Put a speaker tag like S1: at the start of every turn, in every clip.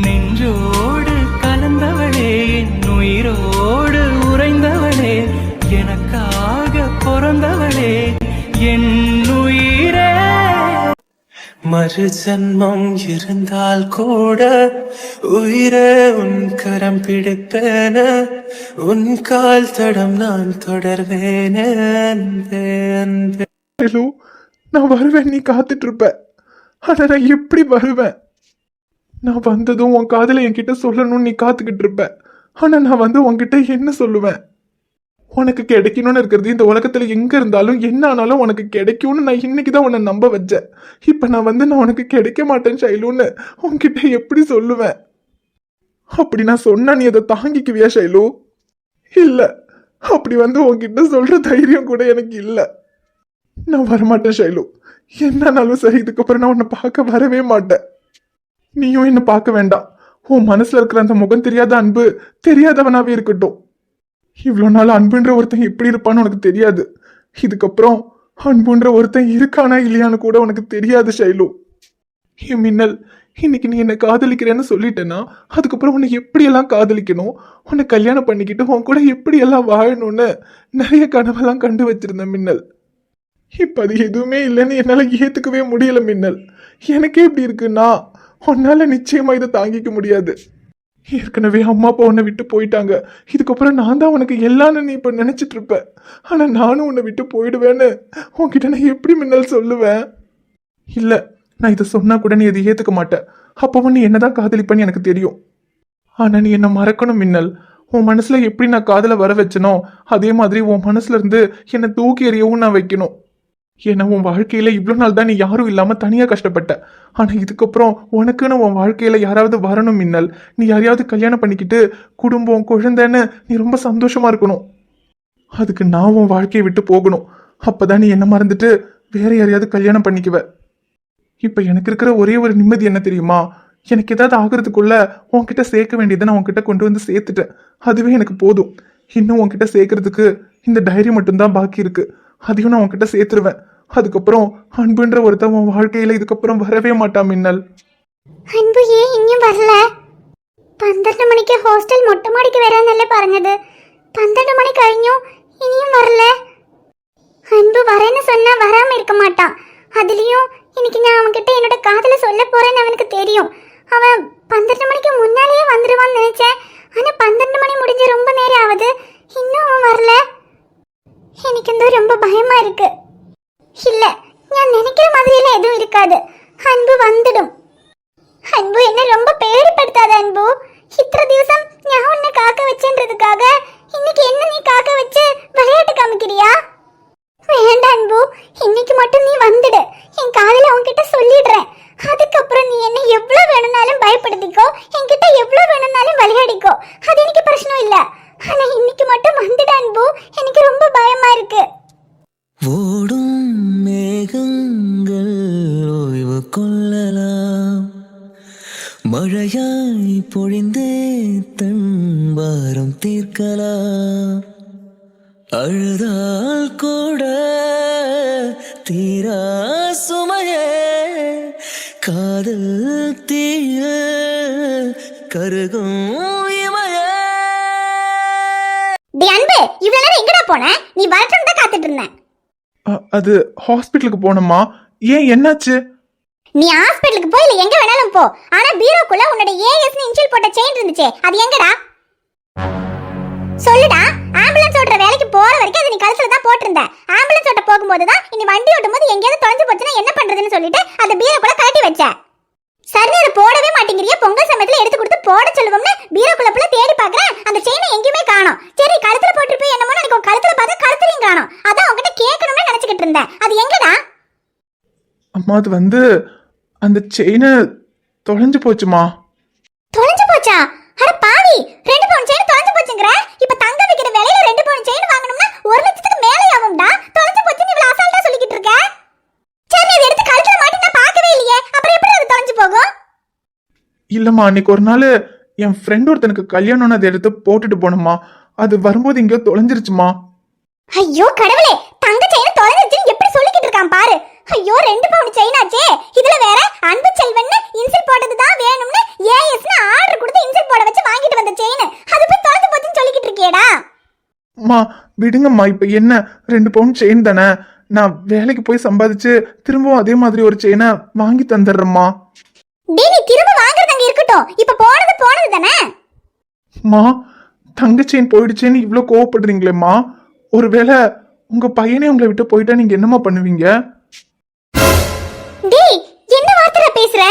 S1: நெஞ்சோடு கலந்தவளே, என் உயிரோடு உறைந்தவளே, எனக்காக பிறந்தவளே என் உயிரே. மறு ஜன்மம் இருந்தால் கூட உயிரே உன் கரம் பிடிப்பேன, உன் கால் தடம் நான் தொடர்வேன்.
S2: நான் வருவேன், நீ காத்துட்டு இருப்ப. ஆனா நான் எப்படி வருவேன்? நான் வந்ததும் உன் காதல என்கிட்ட சொல்லணும்னு நீ காத்துக்கிட்டு இருப்ப. ஆனா நான் வந்து உன்கிட்ட என்ன சொல்லுவேன்? உனக்கு கிடைக்கணும்னு இருக்கிறது இந்த உலகத்துல எங்க இருந்தாலும் என்ன ஆனாலும் உனக்கு கிடைக்கும்னு நான் இன்னைக்குதான் உன்னை நம்ப வச்சேன். இப்ப நான் வந்து நான் உனக்கு கிடைக்க மாட்டேன் ஷைலுன்னு உன்கிட்ட எப்படி சொல்லுவேன்? அப்படி நான் சொன்னா நீ அதை தாங்கிக்குவியா ஷைலு? இல்ல, அப்படி வந்து உன்கிட்ட சொல்ற தைரியம் கூட எனக்கு இல்ல. நான் வரமாட்டேன் ஷைலு. என்னன்னாலும் சரி, இதுக்கப்புறம் நான் உன்னை பார்க்க வரவே மாட்டேன். நீயும் என்ன பார்க்க வேண்டாம். உன் மனசுல இருக்கிற அந்த முகம் தெரியாத அன்பு தெரியாதவனாவே இருக்கட்டும். இவ்வளோ நாள் அன்புன்ற ஒருத்தன் எப்படி இருப்பான்னு உனக்கு தெரியாது. இதுக்கப்புறம் அன்புன்ற ஒருத்தன் இருக்கானா இல்லையான்னு கூட உனக்கு தெரியாது ஷைலு. என் மின்னல், இன்னைக்கு நீ என்னை காதலிக்கிறேன்னு சொல்லிட்டேன்னா அதுக்கப்புறம் உன்னை எப்படியெல்லாம் காதலிக்கணும், உன்னை கல்யாணம் பண்ணிக்கிட்டு உன் கூட எப்படியெல்லாம் வாழணும்னு நிறைய கனவெல்லாம் கண்டு வச்சிருந்தேன் மின்னல். இப்ப அது எதுவுமே இல்லைன்னு என்னால ஏத்துக்கவே முடியல மின்னல். எனக்கே இப்படி இருக்குன்னா உன்னால நிச்சயமா இதை தாங்கிக்க முடியாது. ஏற்கனவே அம்மா அப்பா உன்னை விட்டு போயிட்டாங்க. இதுக்கப்புறம் நான் தான் உனக்கு எல்லான்னு நீ இப்ப நினைச்சிட்டு இருப்ப. ஆனா நானும் உன்னை விட்டு போயிடுவேன்னு உன்கிட்ட நான் எப்படி மின்னல் சொல்லுவேன்? இல்ல, நான் இதை சொன்னா கூட நீ அதை ஏத்துக்க மாட்டேன். அப்பவும் நீ என்னதான் காதலிப்பன்னு எனக்கு தெரியும். ஆனா நீ என்ன மறக்கணும் மின்னல். உன் மனசுல எப்படி நான் காதலை வர வச்சனோ அதே மாதிரி உன் மனசுல இருந்து என்னை தூக்கி எறியவும் நான் வைக்கணும். ஏன்னா உன் வாழ்க்கையில இவ்வளவு நாள் தான் நீ யாரும் இல்லாம தனியா கஷ்டப்பட்ட. ஆனா இதுக்கப்புறம் உனக்குன்னு உன் வாழ்க்கையில யாராவது வரணும் மின்னல். நீ யாரையாவது கல்யாணம் பண்ணிக்கிட்டு குடும்பம் குழந்தைன்னு நீ ரொம்ப சந்தோஷமா இருக்கணும். அதுக்கு நான் உன் வாழ்க்கையை விட்டு போகணும். அப்பதான் நீ என்ன மறந்துட்டு வேற யாரையாவது கல்யாணம் பண்ணிக்குவ. இப்ப எனக்கு இருக்கிற ஒரே ஒரு நிம்மதி என்ன தெரியுமா? எனக்கு ஏதாவது ஆகுறதுக்குள்ள உன்கிட்ட சேர்க்க வேண்டியதை நான் உன்கிட்ட கொண்டு வந்து சேர்த்துட்டேன். அதுவே எனக்கு போதும். இன்னும் உன்கிட்ட சேர்க்கறதுக்கு இந்த டைரி மட்டும்தான் பாக்கி இருக்கு. அதையும் நான் உன்கிட்ட சேர்த்துருவேன். அதுக்கப்புறம் அன்புன்ற ஒருத்தன் உன் வாழ்க்கையில இதுக்கப்புறம் வரவே மாட்டான் மின்னல்.
S3: அன்பு ஏன் இன்னும் வரல? 12 மணிக்கு ஹாஸ்டல் மொட்டை மாடிக்கு வரானല്ലേ പറഞ്ഞത്. 12 மணி കഴിഞ്ഞുம் இனியும் வரல. அன்பு வரேன்னு சொன்னா வராம இருக்க மாட்டான். அதுலயும் இன்னைக்கு நான் அவன்கிட்ட என்னோட காதல சொல்ல போறேன்னு அவனுக்கு தெரியும். அவன் 12 மணிக்கு முன்னாலேயே வந்துருவான்னு நினைச்சேன். ஆனா 12 மணி முடிஞ்சு ரொம்ப நேரம் ஆகுது, இன்னும் அவன் வரல. எனக்கு இந்த ரொம்ப பயமா இருக்கு. இல்ல, நான் நினைக்கிற மாதிரி எல்லாம் எதுவும் இருக்காது. அன்பு வந்துடும். அன்பு என்ன ரொம்ப பேடிப்படுத்தாத அன்பு. இத்தனை திவசம் நான் உன்னை காக்க வச்சேன்றதுக்காக இன்னைக்கு என்ன நீ காக்க வச்சு விளையாட்டு காமிக்கிறியா? வேண்டாம் அன்பு, இன்னைக்கு மட்டும் நீ வந்துடு. என் காதல உன்கிட்ட சொல்லிடுறேன். அதுக்கப்புறம் நீ என்ன எவ்வளவு வேணும்னாலும் பயப்படுத்திக்கோ, என்கிட்ட எவ்வளவு வேணும்னாலும் விளையாடிக்கோ. அது எனக்கு பிரச்சனை இல்ல. ஆனா இன்னைக்கு மட்டும் வந்துடு அன்பு, எனக்கு ரொம்ப பயமா இருக்கு.
S1: ஓடும் மேகங்கள் ஓய்வு கொள்ளலாம், மழையாய் பொழிந்தே தன் வாரம் தீர்க்கலாம். அழுதால் கூட தீரா சுமையே காதல் தீய கருகும் இமையே.
S3: அன்பு, இவ்வளவு நேரம் எங்கடா போன? நீ வரட்டும் தான் காத்துட்டு இருந்தேன்.
S2: அது ஹாஸ்பிட்டலுக்கு போனோமா? ஏன், என்னாச்சு?
S3: நீ ஹாஸ்பிட்டலுக்கு போ, இல்ல எங்க வேணாலும் போ. ஆனா பீரோக்குள்ள உன்னோட ஏஎஸ் இன்ஷியல் போட்ட செயின் இருந்துச்சே, அது எங்கடா? சொல்லுடா. ஆம்புலன்ஸ் ஓட்டுற வேலைக்கு போற வரைக்கும் அது நீ கழுத்துல தான் போட்டிருந்த. ஆம்புலன்ஸ் ஓட்ட போகும்போது தான் இனி வண்டி ஓட்டும் போது எங்கேயாவது தொலைஞ்சு போச்சுன்னா என்ன பண்றதுன்னு சொல்லிட்டு அதை பீரோக்குள்ள கழட்டி வச்ச. சரி, அதை போடவே மாட்டேங்கிறியா? பொங்கல் சமயத்துல எடுத்து கொடுத்து போட சொல்லுவோம்னு பீரோக்குள்ள புள்ள தேடி பாக்குறேன், அந்த செயினை எங்கேயுமே காணோம். சரி, கழுத்துல போட்டுருப்பே என்னமோ நினைக்கோ, கழுத்துல பார்த்து கழுத்துலையும் காணோம். அதான் உங்ககிட்ட கேட்கணும்னு நினைச்சுக்கிட்டு இருந்தேன். அது எங்கடா?
S2: அம்மா, அது வந்து அந்த செயினை தொலைஞ்சு போச்சுமா.
S3: தொலைஞ்சு போச்சா? அட பாவி, 2 பவுன் செயின் தொலைஞ்சு போச்சுங்கற. இப்ப தங்க விக்கிற விலையில 2 பவுன் செயின் வாங்கணும்னா 1 லட்சத்துக்கு மேலே ஆகும்டா. தொலைஞ்சு போச்சுன்னு இவ்வளவு அசால்ட்டா சொல்லிக்கிட்டு இருக்க. சரி, இத எடுத்து கழுத்துல மாட்டி நான் பார்க்கவே இல்லையே, அப்புறம் எப்படி அது தொலைஞ்சு போகும்?
S2: இல்லம்மா, அன்னைக்கு ஒரு நாள் என் ஃப்ரெண்ட் ஒருத்தனுக்கு கல்யாணம்னு அதை எடுத்து போட்டுட்டு போனோம்மா. அது வரும்போது எங்கேயோ தொலைஞ்சிருச்சுமா.
S3: ஐயோ கடவுளே, தங்க செயின் தொலைஞ்சிருச்சுன்னு எப்படி சொல்லிக்கிட்டு இருக்கான் பாரு. ஐயோ, 2 பவுன் செயின் ஆச்சே. இதுல வேற அன்பு செல்வன்னு இன்சில் போட்டது தான் வேணும்னு ஏஎஸ்னு
S2: அம்மா விடுங்கம்மா, இப்ப என்ன 2 பவுன் செயின் தானே, நான் வேலைக்கு போய் சம்பாதிச்சு திரும்பவும் அதே மாதிரி ஒரு செயினை வாங்கி தந்துடுறேம்மா.
S3: டேய், நீ திரும்ப வாங்குறது அங்க இருக்கட்டும். இப்ப போனது தானே.
S2: மா, தங்க செயின் போயிடுச்சேன்னு இவ்வளோ கோவப்படுறீங்களேம்மா. ஒருவேளை உங்க பையனே உங்களை விட்டு போயிட்டா நீங்க என்னம்மா பண்ணுவீங்க?
S3: டேய், என்ன வார்த்தை பேசுற?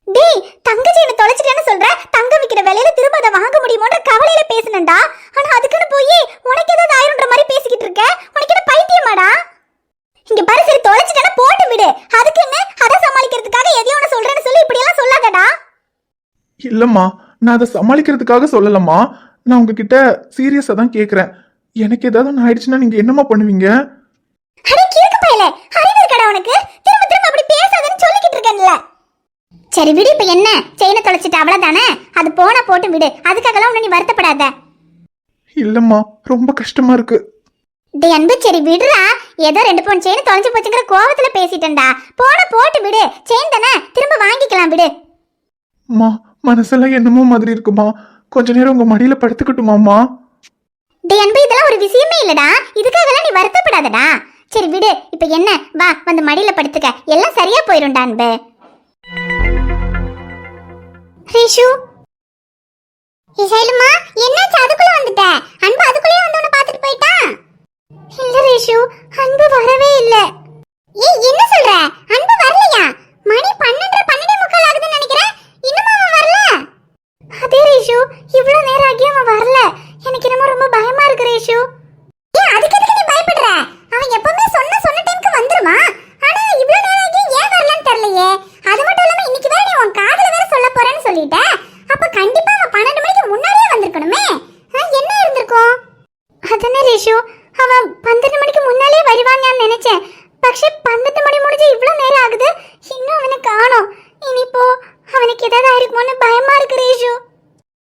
S3: டேய், தங்க செயினை தொலைச்சிட்டேன்னு சொல்ற. தங்க விக்கிற விலையில திரும்ப அதை வாங்க முடியுமோன்ற கவலையில பேசுனேன்டா. ஆனா அதுக்குன்னு போய் உனக்கு ஏதாவது ஆயிரும்ன்ற மாதிரி பேசிக்கிட்டு இருக்க. உனக்கு என்ன பைத்தியமாடா? இங்க பாரு, சரி தொலைச்சிட்டேன்னா போட்டு விடு. அதுக்கு என்ன, அதை சமாளிக்கிறதுக்காக எதையோ ஒன்று சொல்றேன்னு சொல்லி இப்படி எல்லாம் சொல்லாதடா.
S2: இல்லம்மா, நான் அதை சமாளிக்கிறதுக்காக சொல்லலம்மா. நான் உங்ககிட்ட சீரியஸா தான் கேக்குறேன். எனக்கு ஏதாவது ஒன்று ஆயிடுச்சுன்னா நீங்க என்னம்மா பண்ணுவீங்க?
S3: அட கிறுக்கு பயலே, அறிவு இருக்கடா உனக்கு? திரும்ப திரும்ப அப்படி பேசாதன்னு சொல்லிக்கிட்டு இருக்கேன்ல. சரி விடு, இப்ப என்ன, செயினை தொலைச்சிட்ட அவ்வளவுதானே. அது போனா போட்டு விடு. அதுக்காகலாம் ஒண்ணு நீ வருத்தப்படாத.
S2: இல்லம்மா, ரொம்ப கஷ்டமா இருக்கு.
S3: டேய் அன்பு, சரி விடுறா. ஏதோ 2 பவுன் செயின் தொலைஞ்சு போச்சுங்கிற கோவத்துல பேசிட்டேன்டா. போனா போட்டு விடு. செயின் தானே, திரும்ப வாங்கிக்கலாம் விடு.
S2: அம்மா, மனசெல்லாம் என்னமோ மாதிரி இருக்குமா. கொஞ்ச நேரம் உங்க மடியில படுத்துக்கட்டுமாம்மா?
S3: டேய் அன்பு, இதெல்லாம் ஒரு விஷயமே இல்லடா. இதுக்காகலாம் நீ வருத்தப்படாதடா. சரி விடு, இப்ப என்ன, வா வந்து மடியில படுத்துக்க. எல்லாம் சரியா போயிரும்டா அன்பு. ரேஷு, இசைலுமா, என்னாச்சு? அதுக்குள்ள வந்துட்ட? அன்பு அதுக்குள்ளே வந்து உன்னை பார்த்துட்டு போயிட்டான். இல்ல ரேஷு, அன்பு வரவே இல்ல. ஏய், என்ன சொல்ற? அன்பு வரலையா? மணி 12:30 ஆகுதுன்னு நினைக்கிறேன். இன்னும் அவன் வரல? அதே ரேஷு, இவ்வளவு நேரம் ஆகியும் அவன் வரல. எனக்கு என்னமோ ரொம்ப பயமா இருக்கு ரேஷு. ஏன் அதுக்கு எதுக்கு நீ பயப்படுற? அவன் எப்பவுமே சொன்ன டைம்க்கு வந்துருமா? ஆனா இவ்வளவு நேரம் ஆகியும் ஏன் வரலன்னு தெரியலையே. அது மட்டும் இல்லாம இன்னைக்கு வேற நீ உன் காதுல வேற சொல்ல போறேன்னு சொல்லிட்ட. அப்ப கண்டிப்பா அவன் 12 மணிக்கு முன்னாடியே வந்திருக்கணுமே. என்ன இருந்திருக்கும்? அதனே ரேஷு, அவன் 12 மணிக்கு முன்னாலே வருவான்னு நினைச்சேன். പക്ഷെ 12 மணி முடிஞ்சு இவ்வளவு நேரம் ஆகுது, இன்னும் அவனை காணோம். இனிப்போ அவனுக்கு ஏதாவது ஆயிருக்குமோன்னு பயமா இருக்கு ரேஷு.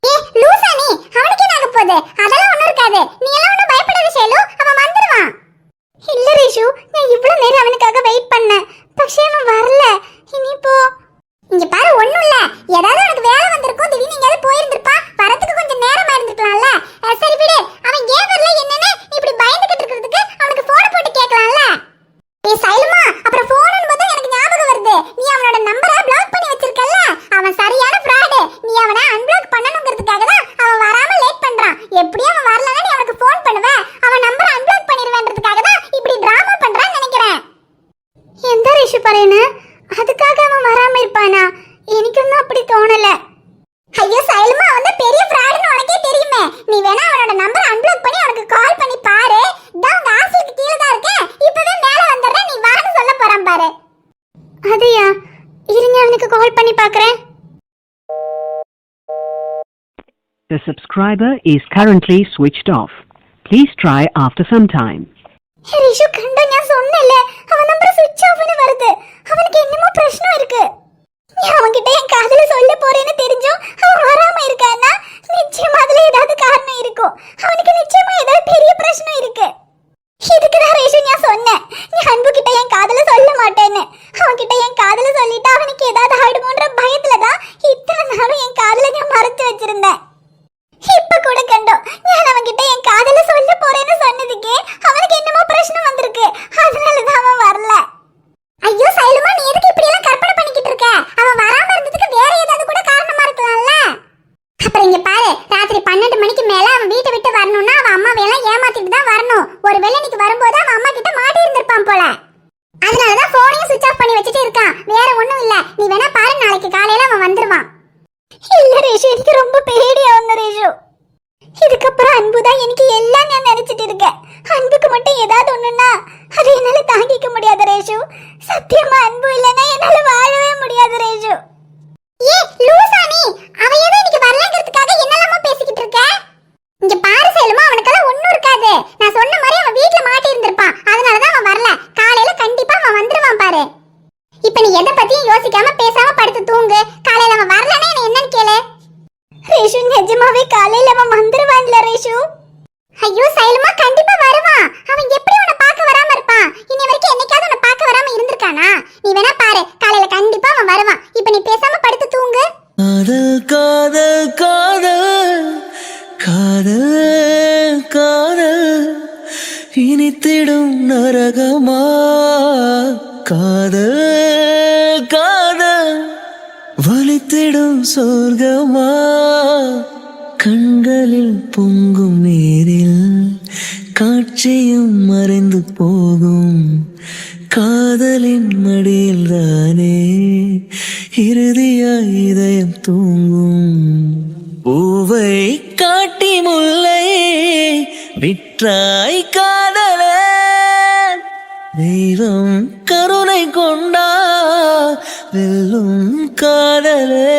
S3: ஏ லூசா நீ, அவனுக்கு என்ன ஆக போகுது? அதெல்லாம் ஒண்ணும் இருக்காது. நீ எல்லாம் ஒண்ணும் பயப்படாத ஷேலு, அவன் வந்துருவான். இல்ல ரேஷு, நான் இவ்வளவு நேரம் அவனுக்காக வெயிட் பண்ணேன். പക്ഷെ அவன் வரல. இனிப்போ இங்க பாரு, ஒண்ணும் இல்ல. ஏதாவது உனக்கு வேலை வந்திருக்கும், திடீர்னு எங்கேயாவது போயிருந்திருப்பா. வரதுக்கு கொஞ்சம் நேரமா இருந்திருக்கலாம்ல. சரி விடு, அவன் ஏன் வரல என்னன்னு இப்படி பயந்துகிட்டு இருக்கிறதுக்கு அவனுக்கு போன் போட்டு கேட்கலாம்ல. ஏ சைலுமா, அப்புறம் போன் போது எனக்கு ஞாபகம் வருது. நீ அவனோட நம்பரை பிளாக் பண்ணி வச்சிருக்கல்ல. அவன் சரியான ஃப்ராட். நீ அவனை அன்பிளாக் பண்ணணுங்கிறதுக்காக தான் அவன் வராம லேட் பண்றான். எப்படியும் அவன் வரலன்னா நீ அவனுக்கு போன் பண்ணுவ. அவன் நம்பரை அன்பிளாக் பண்ணிடுவேன்றதுக்காக தான் இப்படி டிராமா பண்றான்னு நினைக்கிறேன். எந்த ரிஷு பரேன? அதுக்காக அவன் வராம இருப்பானா? எனக்கு இன்னும் அப்படி தோணல. ஐயோ சைலுமா, அவன் தான் பெரிய ஃப்ராட்னு உனக்கே தெரியுமே. நீ வேணா அவனோட நம்பர் அன்பிளாக் பண்ணி அவனுக்கு கால் பண்ணி பாரு. தான் உங்க ஆசிக்கு கீழ தான் இருக்கேன். இப்பவே மேல வந்துறேன், நீ வான்னு சொல்ல போறான் பாரு. அதையா? இருங்க, அவனுக்கு கால் பண்ணி பார்க்கறேன்.
S4: The subscriber is currently switched off. Please try after some time.
S3: Rishu கண்டோ, நான் சொன்னேன்ல, அவன் நம்பர் ஸ்விட்ச் ஆஃப்னு வருது. அவனுக்கு என்னமோ பிரச்சனை இருக்கு. நீ அவன்கிட்ட என் காதுல சொல்ல போறேன்னு தெரிஞ்சும் அவன் வராம இருக்கான்னா நிச்சயமா அதுல ஏதாவது காரணம் இருக்கும். அவனுக்கு நிச்சயமா ஏதாவது பெரிய பிரச்சனை இருக்கு. இதுக்குதான் ரிஷு நான் சொன்னேன், நீ அன்பு கிட்ட என் காதுல சொல்ல மாட்டேன்னு. அவன்கிட்ட என் காதுல சொல்லிட்டு அவனுக்கு ஏதாவது ஆயிடுமோன்ற பயத்துலதான் இத்தனை நாளும் என் காதுல நான் மறைச்சு வச்சிருந்தேன். இப்ப கூட கண்டோ, நான் அவன்கிட்ட என் காதல சொல்ல போறேன்னு சொன்னதுக்கே அவனுக்கு என்னமோ பிரச்சனை வந்திருக்கு. அதனாலதான் அவன் வரல. ஐயோ சைலுமா, நீ எதுக்கு இப்படி எல்லாம் கற்பனை பண்ணிக்கிட்டு இருக்க? அவன் வராம இருந்ததுக்கு வேற ஏதாவது கூட காரணமா இருக்கலாம்ல. அப்புறம் இங்க பாரு, ராத்திரி 12 மணிக்கு மேல அவன் வீட்டை விட்டு வரணும்னா அவன் அம்மாவை எல்லாம் ஏமாத்திட்டு தான் வரணும். ஒருவேளை இன்னைக்கு வரும்போது அவன் அம்மா கிட்ட மாட்டி இருந்திருப்பான் போல. அதனாலதான் போனையும் சுவிட்ச் ஆஃப் பண்ணி வச்சுட்டு இருக்கான். வேற ஒண்ணும் இல்ல. நீ வேணா பாரு, நாளைக்கு காலையில அவன் வந்துருவான். இல்ல ரேஷு, எனக்கு ரொம்ப பேடியா வந்து ரேஷு. இதுக்கப்புறம் அன்புதான் எனக்கு எல்லாம் நான் நினைச்சிட்டு இருக்கேன். அன்புக்கு மட்டும் ஏதாவது ஒண்ணுன்னா அதை என்னால தாங்கிக்க முடியாது ரேஷு. சத்தியமா அன்பு இல்லைன்னா என்னால வாழவே முடியாது ரேஷு. ஏ லூசா நீ, அவன் ஏதோ இன்னைக்கு வரலங்கிறதுக்காக என்னெல்லாமோ பேசிக்கிட்டு இருக்க. இங்க பாரு சைலுமா, அவனுக்கெல்லாம் ஒண்ணும் இருக்காது. நான் சொன்ன மாதிரி அவன் வீட்டுல மாட்டி இருந்திருப்பான். அதனாலதான் அவன் வரல. காலையில கண்டிப்பா அவன் வந்துருவான் பாரு. இப்ப நீ எதை பத்தியும் யோசிக்காம பேசாம படுத்து தூங்கு. காலையில அவன் வரலன்னா என்னன்னு கேளு. ரேஷு, நிஜமாவே காலையில அவன் வந்துருவான்ல ரேஷு? ஐயோ சைலுமா, கண்டிப்பா வருவான். அவன் எப்படி உன்னை பார்க்க வராம இருப்பான்? இன்னி வரைக்கும் என்னைக்காவது உன்னை பார்க்க வராம இருந்திருக்கானா? நீ வேணா பாரு, காலையில கண்டிப்பா அவன் வருவான். இப்ப நீ பேசாம படுத்து தூங்கு.
S1: காதல் காதல் காதல் காதல் காதல் இனித்திடும் நரகமா காதல் காதல் வலித்திடும் சொர்க்கமா கண்களில் பொங்கும் நீரில் காட்சியும் மறைந்து போகும் காதலின் மடியில் தானே இறுதியாய் இதயம் தூங்கும் பூவை காட்டி முல்லை விற்றாய் காதலே தெய்வம் கருணை கொண்டா வெல்லும் காதலே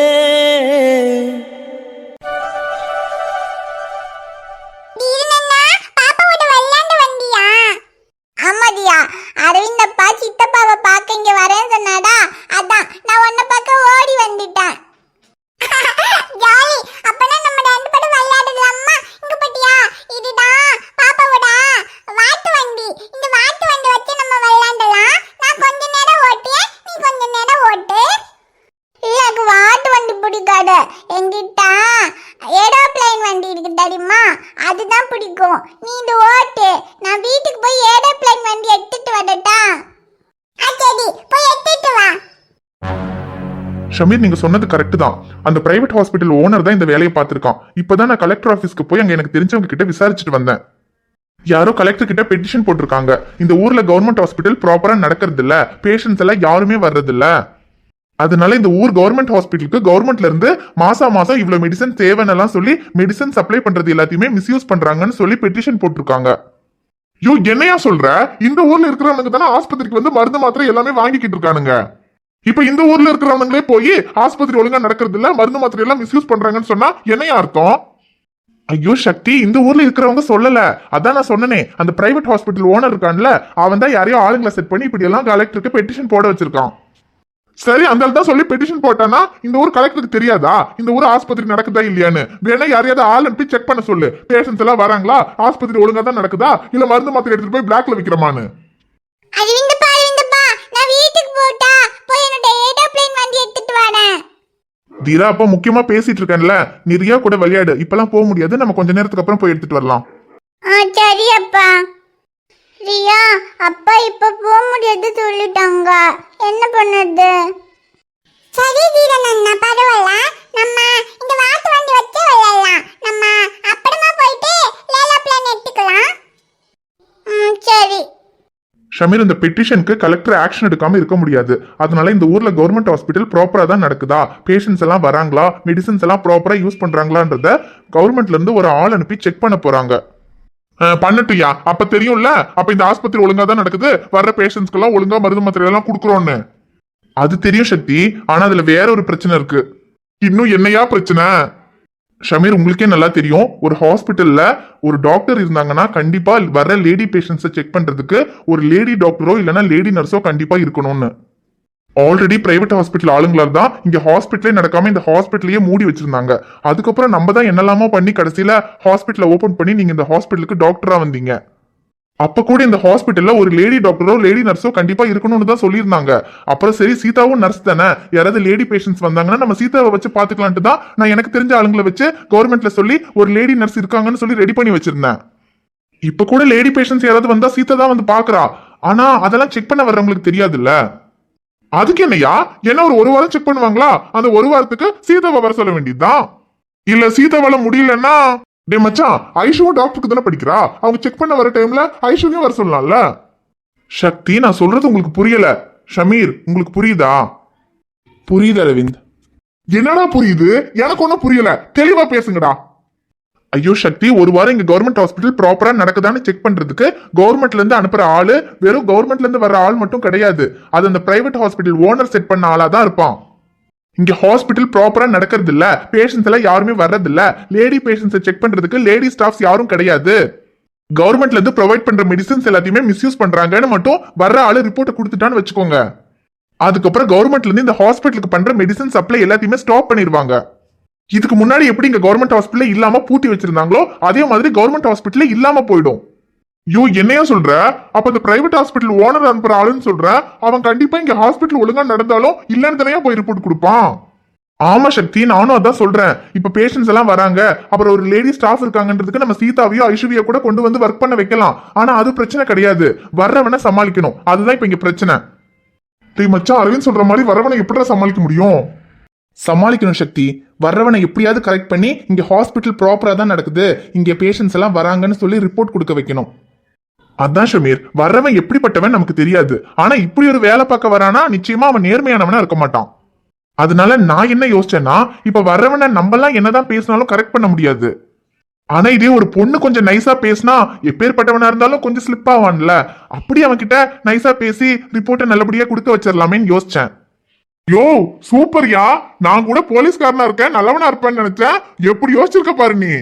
S3: அரவிந்தப்பா சித்தப்பாவை பார்க்க இங்க வரேன்னு சொன்னாடா, அதான் நான் உன்னை பார்க்க ஓடி வந்துட்டேன். ஜாலி, அப்பனா நம்ம ரெண்டு பேரும் விளையாடலாமா? இங்க பாத்தியா, இதுதான் பாப்பாவோட வாட்டு வண்டி. இந்த வாட்டு வண்டி வச்சு நம்ம விளையாடலாம். நான் கொஞ்ச நேரம் ஓட்டுறேன், நீ கொஞ்ச நேரம் ஓட்டு. இல்ல, எனக்கு வாட்டு வண்டி பிடிக்காது. என்கிட்ட ஏரோப்ளைன் வண்டி இருக்கு தெரியுமா, அதுதான் பிடிக்கும். நீ இது ஓட்டு, நான் வீட்டுக்கு போய் ஏரோப்ளைன் வண்டி எடுத்துட்டு வரட்டா? சரி, போய் எடுத்துட்டு வா.
S2: ஷமீர், நீங்க சொன்னது கரெக்ட் தான். அந்த பிரைவேட் ஹாஸ்பிட்டல் ஓனர் தான் இந்த வேலையை பார்த்திருக்கான். இப்பதான் நான் கலெக்டர் ஆபீஸ்க்கு போய் அங்க எனக்கு தெரிஞ்சவங்க கிட்ட விசாரிச்சுட்டு வந்தேன். யாரோ கலெக்டர் கிட்ட பெட்டிஷன் போட்டிருக்காங்க. இந்த ஊர்ல கவர்மெண்ட் ஹாஸ்பிட்டல் ப்ராப்பரா நடக்கிறது இல்ல, பேஷண்ட்ஸ் எல்லாம் யாருமே வர்றது இல்ல. அதனால இந்த ஊர் கவர்மெண்ட் ஹாஸ்பிட்டலுக்கு கவர்மெண்ட்ல இருந்து மாசம் இவ்வளவு மெடிசன் தேவைன்னு சொல்லி மெடிசன் சப்ளை பண்றது எல்லாத்தையுமே மிஸ்யூஸ் பண்றாங்கன்னு சொல்லி பெட்டிஷன் போட்டிருக்காங்க. யோ, என்னையா சொல்ற? இந்த ஊர்ல இருக்கிறவங்க தானே ஆஸ்பத்திரிக்கு வந்து மருந்து மாத்திரை எல்லாமே வாங்கிக்கிட்டு இருக்கானுங்க. இப்ப இந்த ஊர்ல இருக்கிறவங்களே போய் ஆஸ்பத்திரி ஒழுங்கா நடக்கிறது இல்ல, மருந்து மாத்திரை எல்லாம் மிஸ்யூஸ் பண்றாங்கன்னு சொன்னா என்னையா அர்த்தம்? ஐயோ சக்தி, இந்த ஊர்ல இருக்கிறவங்க சொல்லல, அதான் நான் சொன்னனே. அந்த பிரைவேட் ஹாஸ்பிட்டல் ஓனர் இருக்கான்ல, அவன் தான் யாரையோ ஆளுங்களை செட் பண்ணி இப்படி எல்லாம் கலெக்டருக்கு பெட்டிஷன் போட வச்சிருக்கான். சரி, அந்த தான் சொல்லி பெட்டிஷன் போட்டானா இந்த ஊர் கலெக்டருக்கு தெரியாதா இந்த ஊர் ஆஸ்பத்திரி நடக்குதா இல்லையான்னு? வேணா யாரையாவது ஆள் அனுப்பி செக் பண்ண சொல்லு. பேஷன்ஸ் எல்லாம் வராங்களா, ஆஸ்பத்திரி ஒழுங்கா தான் நடக்குதா, இல்ல மருந்து மாத்திரை எடுத்துட்டு போய் பிளாக்ல விக்கிறமான்னு. தீரா, அப்ப முக்கியமா பேசிட்டு இருக்கேன்ல, நீ ரியா கூட விளையாடு. இப்பெல்லாம் போக முடியாது, நம்ம கொஞ்ச நேரத்துக்கு அப்புறம் போய் எடுத்துட்டு வரலாம்.
S3: சரி அப்பா. ரியா, அப்பா இப்ப போக முடியாது சொல்லிட்டாங்க, என்ன பண்ணுது? சரி தீரன், பரவாயில்ல, நம்ம இந்த வாட்டு வண்டி வச்சு விளையாடலாம். நம்ம அப்புறமா போயிட்டு லேலா பிளான் எடுத்துக்கலாம். சரி.
S2: ஷமீர், இந்த பெட்டிஷனுக்கு கலெக்டர் ஆக்ஷன் எடுக்காம இருக்க முடியாது. அதனால இந்த ஊர்ல கவர்மெண்ட் ஹாஸ்பிட்டல் ப்ராப்பரா தான் நடக்குதா, பேஷண்ட்ஸ் எல்லாம் வராங்களா, மெடிசன்ஸ் எல்லாம் ப்ராப்பரா யூஸ் பண்றாங்களான்றத கவர்மெண்ட்ல இருந்து ஒரு ஆள் அனுப்பி செக் பண்ண போறாங்க. பண்ணட்டுயா, அப்ப தெரியும்ல, அப்ப இந்த ஆஸ்பத்திரி ஒழுங்கா தான் நடக்குது, வர்ற பேஷண்ட்ஸ்க்கு எல்லாம் ஒழுங்கா மருந்து மாத்திரை எல்லாம் கொடுக்குறோன்னு. அது தெரியும் சக்தி, ஆனா அதுல வேற ஒரு பிரச்சனை இருக்கு. இன்னும் என்னையா பிரச்சனை? ஷமீர், உங்களுக்கே நல்லா தெரியும், ஒரு ஹாஸ்பிட்டல்ல ஒரு டாக்டர் இருந்தாங்கன்னா கண்டிப்பா வர லேடி பேஷண்ட்ஸை செக் பண்றதுக்கு ஒரு லேடி டாக்டரோ இல்லைன்னா லேடி நர்ஸோ கண்டிப்பா இருக்கணும்னு. ஆல்ரெடி பிரைவேட் ஹாஸ்பிட்டல் ஆளுங்களால தான் இங்க ஹாஸ்பிட்டலே நடக்காம இந்த ஹாஸ்பிட்டலையே மூடி வச்சிருந்தாங்க. அதுக்கப்புறம் நம்ம தான் என்னெல்லாமோ பண்ணி கடைசியில ஹாஸ்பிட்டலை ஓபன் பண்ணி நீங்க இந்த ஹாஸ்பிட்டலுக்கு டாக்டரா வந்தீங்க. அப்ப கூட இந்த ஹாஸ்பிட்டல்ல ஒரு லேடி டாக்டரோ லேடி நர்ஸோ கண்டிப்பா இருக்கணும்னு தான் சொல்லியிருந்தாங்க. அப்புறம் சரி, சீதாவும் நர்ஸ் தானே, யாராவது லேடி பேஷண்ட்ஸ் வந்தாங்கன்னா நம்ம சீதாவை வச்சு பாத்துக்கலான்ட்டு தான் நான் எனக்கு தெரிஞ்ச ஆளுங்களை வச்சு கவர்மெண்ட்ல சொல்லி ஒரு லேடி நர்ஸ் இருக்காங்கன்னு சொல்லி ரெடி பண்ணி வச்சிருந்தேன். இப்ப கூட லேடி பேஷண்ட்ஸ் யாராவது வந்தா சீதா தான் வந்து பாக்குறா. ஆனா அதெல்லாம் செக் பண்ண வர்றவங்களுக்கு தெரியாதுல்ல. அதுக்கு என்னையா, என்ன ஒரு வாரம் செக் பண்ணுவாங்களா? அந்த ஒரு வாரத்துக்கு சீதாவை வர சொல்ல வேண்டியதுதான். இல்ல சீதாவால முடியலன்னா, டே மச்சான், ஐஷுவும் டாக்டருக்கு தானே படிக்கிறா, அவங்க செக் பண்ண வர டைம்ல ஐஷுவையும் வர சொல்லலாம்ல. சக்தி, நான் சொல்றது உங்களுக்கு புரியல. ஷமீர், உங்களுக்கு புரியுதா? புரியுது அரவிந்த். என்னடா புரியுது? எனக்கு ஒன்னும் புரியல, தெளிவா பேசுங்கடா. ஐயோ சக்தி, ஒரு வாரம் இங்க கவர்மெண்ட் ஹாஸ்பிட்டல் ப்ராப்பரா நடக்குதான்னு செக் பண்றதுக்கு கவர்மெண்ட்ல இருந்து அனுப்புற ஆளு வெறும் கவர்மெண்ட்ல இருந்து வர ஆள் மட்டும் கிடையாது. அது அந்த பிரைவேட் ஹாஸ்பிட்டல் ஓனர் செட் பண்ண ஆளா தான் இருப்பான். இங்க ஹாஸ்பிட்டல் ப்ராப்பரா நடக்கிறது இல்ல, பேஷண்ட்ஸ் எல்லாம் யாருமே வர்றது இல்ல, லேடி பேஷண்ட்ஸை செக் பண்றதுக்கு லேடி ஸ்டாஃப்ஸ் யாரும் கிடையாது. கவர்மெண்ட்ல இருந்து ப்ரொவைட் பண்ற மெடிசன்ஸ் எல்லாத்தையுமே மிஸ்யூஸ் பண்றாங்கன்னு மட்டும் வர்ற ஆளு ரிப்போர்ட் கொடுத்துட்டான்னு வச்சுக்கோங்க. அதுக்கப்புறம் கவர்மெண்ட்ல இருந்து இந்த ஹாஸ்பிட்டலுக்கு பண்ற மெடிசன் சப்ளை எல்லாத்தையுமே ஸ்டாப் பண்ணிடுவாங்க. இதுக்கு முன்னாடி எப்படி இங்க கவர்மெண்ட் ஹாஸ்பிட்டல் இல்லாம பூட்டி வச்சிருந்தாங்களோ அதே மாதிரி கவர்மெண்ட் ஹாஸ்பிட்டல் இல்லாம போயிடும். யோ, என்னையா சொல்ற? அப்ப இந்த பிரைவேட் ஹாஸ்பிட்டல் ஓனர் அனுப்புற ஆளுன்னு சொல்ற, அவன் கண்டிப்பா இங்க ஹாஸ்பிட்டல் ஒழுங்கா நடந்தாலும் இல்லன்னு தானே போய் ரிப்போர்ட் கொடுப்பான். ஆமா சக்தி, நானும் அதான் சொல்றேன். இப்ப பேஷண்ட்ஸ் எல்லாம் வராங்க, அப்புறம் ஒரு லேடி ஸ்டாஃப் இருக்காங்கன்றதுக்கு நம்ம சீதாவையோ ஐஸ்வர்யா கூட கொண்டு வந்து ஒர்க் பண்ண வைக்கலாம். ஆனா அது பிரச்சனை கிடையாது, வர்றவனை சமாளிக்கணும். அதுதான் இப்ப இங்க பிரச்சனை. டேய் மச்சான், அரவிந்த் சொல்ற மாதிரி வரவனை எப்படிடா சமாளிக்க முடியும்? சமாளிக்கணும் சக்தி. வர்றவனை எப்படியாவது கரெக்ட் பண்ணி இங்க ஹாஸ்பிட்டல் ப்ராப்பரா தான் நடக்குது, இங்க பேஷண்ட்ஸ் எல்லாம் வராங்கன்னு சொல்லி ரிப்போர்ட் கொடுக்க வைக்கணும். அதான் ஷமீர், வர்றவன் எப்படிப்பட்டவன் நமக்கு தெரியாது. ஆனா இப்படி ஒரு வேலை பார்க்க வரானா நிச்சயமா அவன் நேர்மையானவனா இருக்க மாட்டான். அதனால நான் என்ன யோசிச்சேன்னா, இப்ப வர்றவனை நம்மலாம் என்னதான் பேசினாலும் கரெக்ட் பண்ண முடியாது. ஆனா இதே ஒரு பொண்ணு கொஞ்சம் நைஸா பேசினா எப்பேற்பட்டவனா இருந்தாலும் கொஞ்சம் ஸ்லிப் ஆவான்ல. அப்படி அவன் கிட்ட நைஸா பேசி ரிப்போர்ட்டை நல்லபடியா கொடுக்க வச்சிடலாமேன்னு யோசிச்சேன். யோ சூப்பர்யா, நான் கூட போலீஸ்காரனா இருக்கேன், நல்லவனா இருப்பேன்னு நினைச்சேன். எப்படி யோசிச்சிருக்க பாரு நீ.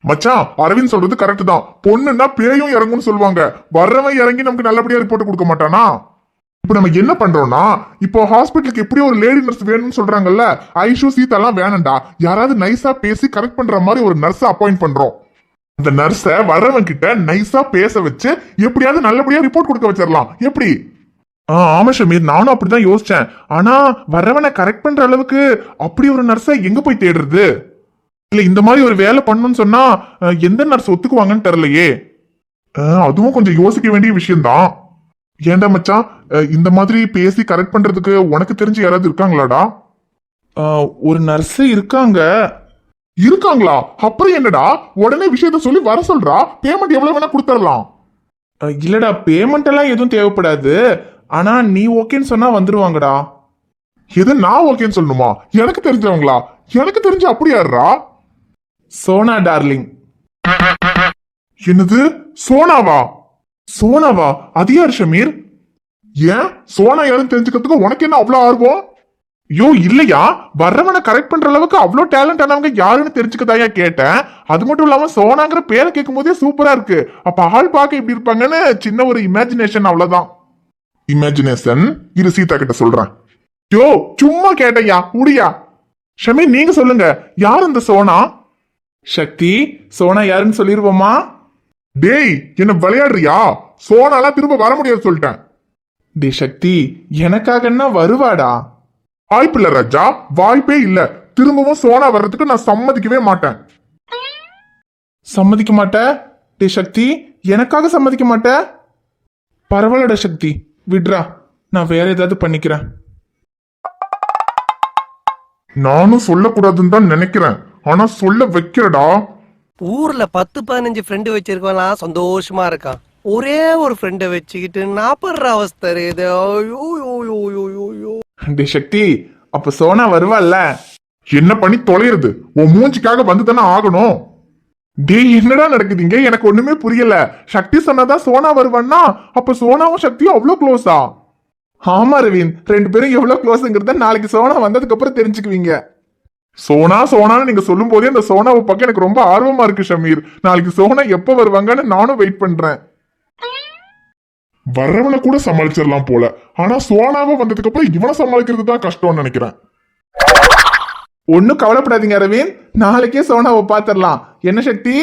S2: மச்சான், அரவிந்த் சொல்றது கரெக்ட் தான். பொண்ணுன்னா பேயும் இறங்கும்னு சொல்லுவாங்க. வர்றவன் இறங்கி நமக்கு நல்லபடியா ரிப்போர்ட் கொடுக்க மாட்டானா? இப்ப நம்ம என்ன பண்றோம்னா, இப்போ ஹாஸ்பிட்டலுக்கு எப்படியும் ஒரு லேடி நர்ஸ் வேணும்னு சொல்றாங்கல்ல, ஐஷு சீதாலாம் வேணண்டா, யாராவது நைஸா பேசி கரெக்ட் பண்ற மாதிரி ஒரு நர்ஸை அப்பாயிண்ட் பண்றோம். அந்த நர்ஸை வர்றவன் கிட்ட நைஸா பேச வச்சு எப்படியாவது நல்லபடியா ரிப்போர்ட் கொடுக்க வச்சிடலாம். எப்படி? ஆமா ஷமீர், நானும் அப்படிதான் யோசிச்சேன். ஆனா வர்றவனை கரெக்ட் பண்ற அளவுக்கு அப்படி ஒரு நர்ஸை எங்க போய் தேடுறது? இல்ல இந்த மாதிரி ஒரு வேலை பண்ணணும்னு சொன்னா எந்த நர்ஸ் ஒத்துக்குவாங்கன்னு தெரியலையே. அதுவும் கொஞ்சம் யோசிக்க வேண்டிய விஷயம்தான். ஏண்டா மச்சான், இந்த மாதிரி பேசி கரெக்ட் பண்றதுக்கு உனக்கு தெரிஞ்சு யாராவது இருக்காங்களாடா? ஒரு நர்ஸ் இருக்காங்களா? அப்புறம் என்னடா, உடனே விஷயத்த சொல்லி வர சொல்றா. பேமெண்ட் எவ்வளவு வேணா கொடுத்துடலாம். இல்லடா, பேமெண்ட் எல்லாம் எதுவும் தேவைப்படாது. ஆனா நீ ஓகேன்னு சொன்னா வந்துருவாங்கடா. எது நான் ஓகேன்னு சொல்லணுமா? எனக்கு தெரிஞ்சவங்களா? எனக்கு தெரிஞ்ச அப்படி யாருடா? சோனா டார்லிங். என்னது சோனாவா? சோனாவா? அது யார் ஷமீர்? ஏன் சோனா யாருன்னு தெரிஞ்சுக்கிறதுக்கு உனக்கு என்ன அவ்வளவு ஆர்வம்? யோ இல்லையா, வர்றவனை கரெக்ட் பண்ற அளவுக்கு அவ்வளோ டேலண்ட் ஆனவங்க யாருன்னு தெரிஞ்சுக்கதாயா கேட்டேன். அது மட்டும் இல்லாம சோனாங்கிற பேரை கேட்கும் போதே சூப்பரா இருக்கு. அப்ப ஆள் பார்க்க எப்படி இருப்பாங்கன்னு சின்ன ஒரு இமேஜினேஷன், அவ்வளவுதான். இமேஜினேஷன் இரு சீதா கிட்ட சொல்றேன். யோ சும்மா கேட்டையா, முடியா. ஷமீர் நீங்க சொல்லுங்க, யார் இந்த சோனா? சக்தி, சோனா யாருன்னு சொல்லிருவோமா? டேய் என்ன விளையாடுறியா? சோனாலாம் திரும்ப வர முடியாது சொல்லிட்டேன். டே சக்தி, எனக்காகன்னா வருவாடா. வாய்ப்பு இல்ல ராஜா, வாய்ப்பே இல்ல. திரும்பவும் சோனா வர்றதுக்கு நான் சம்மதிக்கவே மாட்டேன். சம்மதிக்க மாட்டேன்? டே சக்தி, எனக்காக சம்மதிக்க மாட்டேன்? பரவாயில்லடா சக்தி, விட்ரா, நான் வேற ஏதாவது பண்ணிக்கிறேன். நானும் சொல்லக்கூடாதுன்னு தான் நினைக்கிறேன், ஆனா சொல்ல வைக்கிறடா.
S5: ஊர்ல 10-15 ஃப்ரெண்டு வச்சிருக்கலாம், சந்தோஷமா இருக்கான். ஒரே ஒரு ஃப்ரெண்டை வச்சுக்கிட்டு நான் படுற அவஸ்தை இது.
S2: டே சக்தி, அப்ப சோனா வருவாள்ல? என்ன பண்ணி தொலைறது? உன் மூஞ்சிக்காக வந்து தானே ஆகணும். டே என்னடா நடக்குதுங்க? எனக்கு ஒண்ணுமே புரியல. சக்தி சொன்னதான் சோனா வருவான்னா அப்ப சோனாவும் சக்தியும் அவ்வளவு க்ளோஸா? ஆமா ரவீன், 2 பேரும் எவ்வளவு க்ளோஸ்ங்கிறத நாளைக்கு சோனா வந்ததுக்கு அப்புறம் தெரிஞ்சுக்குவீங்க. சோனா சோனான்னு நீங்க சொல்லும் போதே அந்த சோனாவை பக்கம் எனக்கு ரொம்ப ஆர்வமா இருக்கு ஷமீர். நாளைக்கு சோனா எப்ப வருவாங்கன்னு நானும் வெயிட் பண்றேன். வர்றவனை கூட சமாளிச்சிடலாம் போல, ஆனா சோனாவை வந்ததுக்கு அப்புறம் இவனை சமாளிக்கிறது தான் கஷ்டம்னு நினைக்கிறேன். ஒன்னும் கவலைப்படாதீங்க அரவிந்த், நாளைக்கே சோனாவை பாத்திரலாம். என்ன சக்தி?